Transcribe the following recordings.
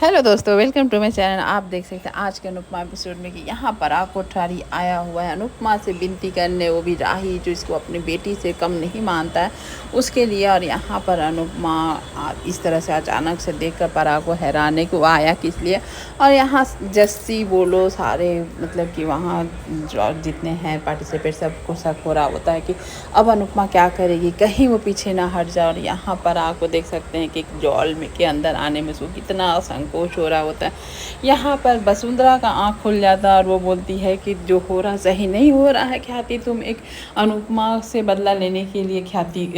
Hello दोस्तों, welcome to my channel. आप देख सकते हैं आज के अनुपमा एपिसोड में कि यहाँ पर कोठारी आया हुआ है अनुपमा से विनती करने, वो भी राही जो इसको अपनी बेटी से कम नहीं मानता है उसके लिए। और यहाँ पर अनुपमा इस तरह से अचानक से देखकर पराग को हैराने को आया किस लिए। और यहाँ जस्सी बोलो सारे मतलब कि वहाँ जो जितने हैं पार्टिसिपेट सबको शक हो रहा होता है कि अब अनुपमा क्या करेगी, कहीं वो पीछे ना हट जाए। और यहाँ पराग को देख सकते हैं कि जॉल में के अंदर आने में उसको कितना संकोच हो रहा होता है। यहाँ पर वसुंधरा का आँख खुल जाता है और वो बोलती है कि जो हो रहा सही नहीं हो रहा है ख्याति, तुम एक अनुपमा से बदला लेने के लिए ख्याति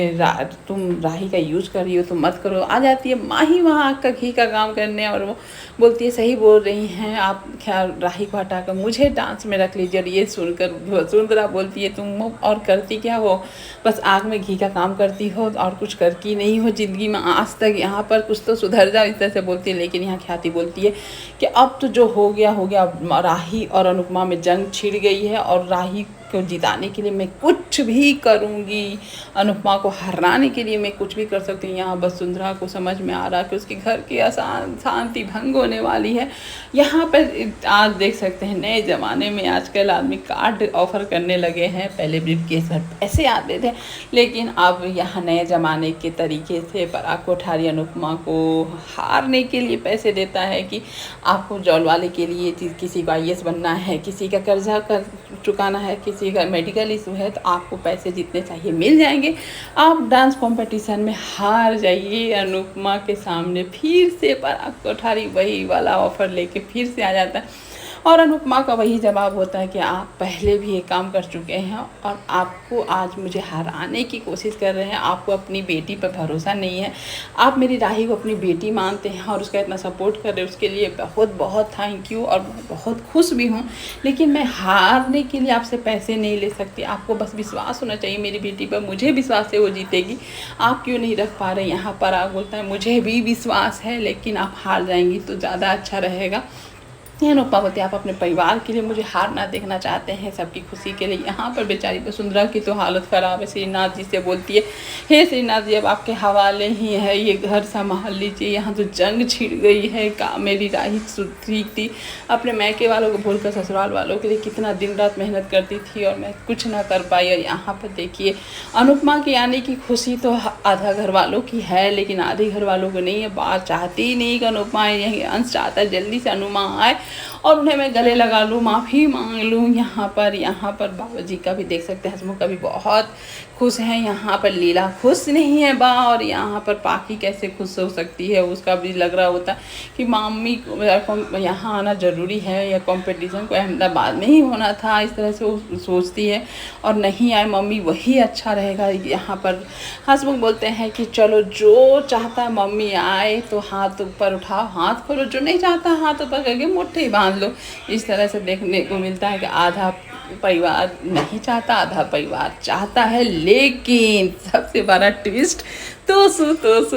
तुम राही का यूज कर रही हो, तुम मत करो। आ जाती है माही वहाँ आग का घी का काम करने और वो बोलती है सही बोल रही हैं आप, राही को हटाकर मुझे डांस में रख लीजिए। और ये सुनकर वसुंधरा बोलती है तुम और करती क्या हो, बस आग में घी का काम करती हो और कुछ करती नहीं हो ज़िंदगी में आज तक, यहाँ पर कुछ तो सुधर जाओ, इस तरह से बोलती है। लेकिन यहाँ ख्याति बोलती है कि अब तो जो हो गया हो गया, राही और अनुपमा में जंग छिड़ गई है और राही को जिताने के लिए मैं कुछ भी करूँगी, अनुपमा को हराने के लिए मैं कुछ भी कर सकती हूँ। यहाँ वसुंधरा को समझ में आ रहा कि उसके घर की शांति भंग होने वाली है। यहाँ पर आज देख सकते हैं नए ज़माने में आजकल आदमी कार्ड ऑफर करने लगे हैं। पहले ब्रीफकेस पर पैसे आते थे, लेकिन अब यहाँ नए ज़माने के तरीके से पराग कोठारी अनुपमा को हारने के लिए पैसे देता है कि आपको जॉल वाले के लिए किसी को IAS बनना है, किसी का कर्जा कर चुकाना है, किसी का मेडिकल इशू है, तो आपको पैसे जितने चाहिए मिल जाएंगे। आप डांस कंपटीशन में हार जाइए। अनुपमा के सामने फिर से पराग कोठारी वही वाला ऑफर लेके फिर से आ जाता है और अनुपमा का वही जवाब होता है कि आप पहले भी ये काम कर चुके हैं और आपको आज मुझे हराने की कोशिश कर रहे हैं। आपको अपनी बेटी पर भरोसा नहीं है, आप मेरी राही को अपनी बेटी मानते हैं और उसका इतना सपोर्ट कर रहे हैं, उसके लिए बहुत बहुत थैंक यू और मैं बहुत खुश भी हूँ। लेकिन मैं हारने के लिए आपसे पैसे नहीं ले सकती। आपको बस विश्वास होना चाहिए मेरी बेटी पर, मुझे विश्वास है वो जीतेगी। आप क्यों नहीं रख पा रहे। यहाँ पर आप बोलता है मुझे भी विश्वास है लेकिन आप हार जाएंगी तो ज़्यादा अच्छा रहेगा। अनुपमा बोलती है आप अपने परिवार के लिए मुझे हार ना देखना चाहते हैं, सबकी खुशी के लिए। यहाँ पर बेचारी वसुंधरा की तो हालत ख़राब है। श्रीनाथ जी से बोलती है हे श्रीनाथ जी अब आपके हवाले ही है, ये घर संभाल लीजिए, यहाँ तो जंग छिड़ गई है। मेरी राही ठीक थी, अपने मैके वालों को भूलकर ससुराल वालों के लिए कितना दिन रात मेहनत करती थी और मैं कुछ ना कर पाई। और यहाँ पर देखिए अनुपमा के आने की खुशी तो आधा घर वालों की है लेकिन आधे घर वालों को नहीं है। बात चाहती ही नहीं कि अनुपमा यही, अंश चाहता है जल्दी से अनुपमा आए और उन्हें मैं गले लगा लूँ, माफ़ी मांग लूँ। यहाँ पर बाबा जी का भी देख सकते हैं, हसमुख का भी बहुत खुश हैं। यहाँ पर लीला खुश नहीं है बा, और यहाँ पर पाखी कैसे खुश हो सकती है, उसका भी लग रहा होता कि मम्मी को यहाँ आना ज़रूरी है या कंपटीशन को अहमदाबाद में ही होना था, इस तरह से वो सोचती है। और नहीं आए मम्मी वही अच्छा रहेगा। यहाँ पर हसमुख बोलते हैं कि चलो जो चाहता है मम्मी आए तो हाथ ऊपर उठाओ, हाथ खोलो, जो नहीं चाहता हाथ ऊपर करके मुट्ठी बांध लो। इस तरह से देखने को मिलता है कि आधा परिवार नहीं चाहता, आधा परिवार चाहता है। लेकिन सबसे बड़ा ट्विस्ट, तोसू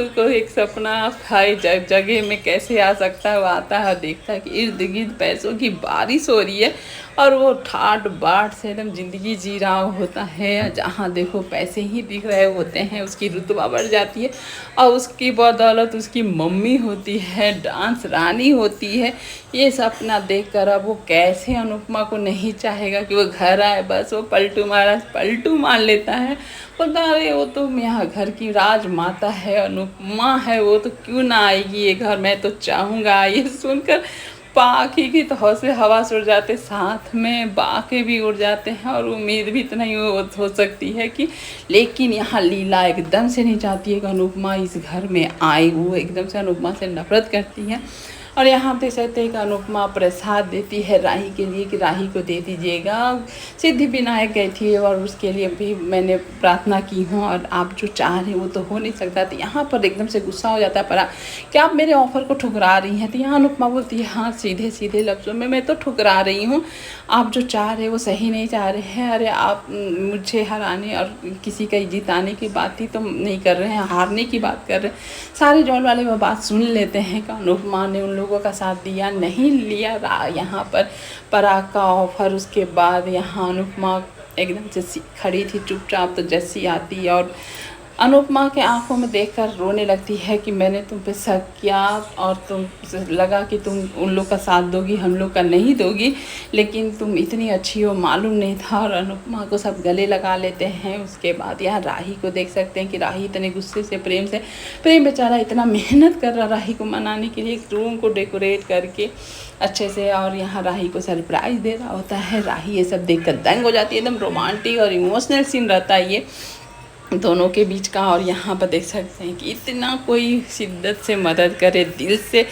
को एक सपना खाई जगह में कैसे आ सकता है। वो आता है, देखता है कि इर्द गिर्द पैसों की बारिश हो रही है और वो ठाट बाट से एकदम ज़िंदगी जी रहा होता है। जहाँ देखो पैसे ही दिख रहे होते हैं, उसकी रुतबा बढ़ जाती है और उसकी बदौलत उसकी मम्मी होती है, डांस रानी होती है। ये सपना देखकर अब वो कैसे अनुपमा को नहीं चाहेगा कि वो घर आए। बस वो पलटू मार लेता है, बोलता अरे वो तो यहाँ घर की राजमाता है, अनुपमा है, वो तो क्यों ना आएगी ये घर, मैं तो चाहूँगा। ये सुनकर पाखी की तो से हवा से उड़ जाते, साथ में बाके भी उड़ जाते हैं और उम्मीद भी इतना ही हो सकती है कि, लेकिन यहाँ लीला एकदम से नहीं चाहती है कि अनुपमा इस घर में आए। वो एकदम से अनुपमा से नफरत करती है। और यहाँ पे कहते हैं कि अनुपमा प्रसाद देती है राही के लिए कि राही को दे दीजिएगा, सिद्धिविनायक गई थी और उसके लिए भी मैंने प्रार्थना की हूँ और आप जो चाह रहे हैं वो तो हो नहीं सकता। तो यहाँ पर एकदम से गुस्सा हो जाता है परा कि आप मेरे ऑफ़र को ठुकरा रही हैं। तो यहाँ अनुपमा बोलती है हाँ सीधे सीधे लफ्ज़ों में मैं तो ठुकरा रही हूँ, आप जो चाह रहे हैं वो सही नहीं चाह रहे हैं। अरे आप मुझे हराने और किसी का जिताने की बात ही तो नहीं कर रहे हैं, हारने की बात कर रहे हैं। सारे जॉल वाले वो बात सुन लेते हैं कि अनुपमा ने उन लोगों का साथ दिया नहीं लिया। यहाँ पर पराग का ऑफर, उसके बाद यहाँ अनुपमा एकदम से खड़ी थी चुपचाप, तो जस्सी आती और अनुपमा के आंखों में देखकर रोने लगती है कि मैंने तुम पे शक किया और तुम लगा कि तुम उन लोग का साथ दोगी, हम लोग का नहीं दोगी, लेकिन तुम इतनी अच्छी हो मालूम नहीं था। और अनुपमा को सब गले लगा लेते हैं। उसके बाद यहाँ राही को देख सकते हैं कि राही इतने गुस्से से प्रेम बेचारा इतना मेहनत कर रहा राही को मनाने के लिए, एक रूम को डेकोरेट करके अच्छे से, और यहाँ राही को सरप्राइज़ दे रहा होता है। राही ये सब देखकर दंग हो जाती है। एकदम रोमांटिक और इमोशनल सीन रहता है ये दोनों के बीच का। और यहाँ पर देख सकते हैं कि इतना कोई शिद्दत से मदद करे, दिल से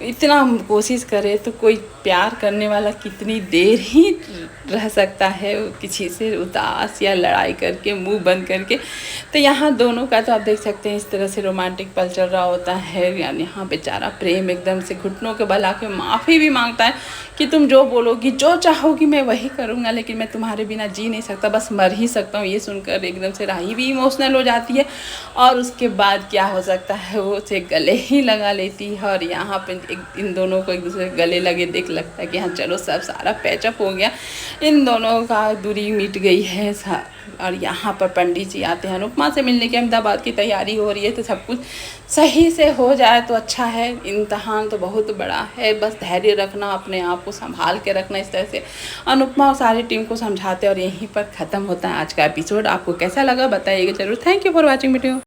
इतना कोशिश करे, तो कोई प्यार करने वाला कितनी देर ही रह सकता है किसी से उदास या लड़ाई करके, मुंह बंद करके। तो यहाँ दोनों का तो आप देख सकते हैं इस तरह से रोमांटिक पल चल रहा होता है। यानी यहाँ बेचारा प्रेम एकदम से घुटनों के बल आके माफ़ी भी मांगता है कि तुम जो बोलोगी, जो चाहोगी मैं वही करूँगा, लेकिन मैं तुम्हारे बिना जी नहीं सकता, बस मर ही सकता हूँ। ये सुनकर एकदम से राही भी इमोशनल हो जाती है। और उसके बाद क्या हो सकता है, वो उसे गले ही लगा लेती है। और यहाँ पे इन दोनों को एक दूसरे के गले लगे देख लगता है कि हाँ चलो सब सारा पैचअप हो गया, इन दोनों का दूरी मिट गई है। और यहाँ पर पंडित जी आते हैं अनुपमा से मिलने की, अहमदाबाद की तैयारी हो रही है, तो सब कुछ सही से हो जाए तो अच्छा है। इम्तहान तो बहुत बड़ा है, बस धैर्य रखना, अपने आप को संभाल के रखना। इस तरह से अनुपमा और सारी टीम को समझाते हैं और यहीं पर ख़त्म होता है आज का एपिसोड। आपको कैसा लगा बताइएगा ज़रूर। Thank you for watching video.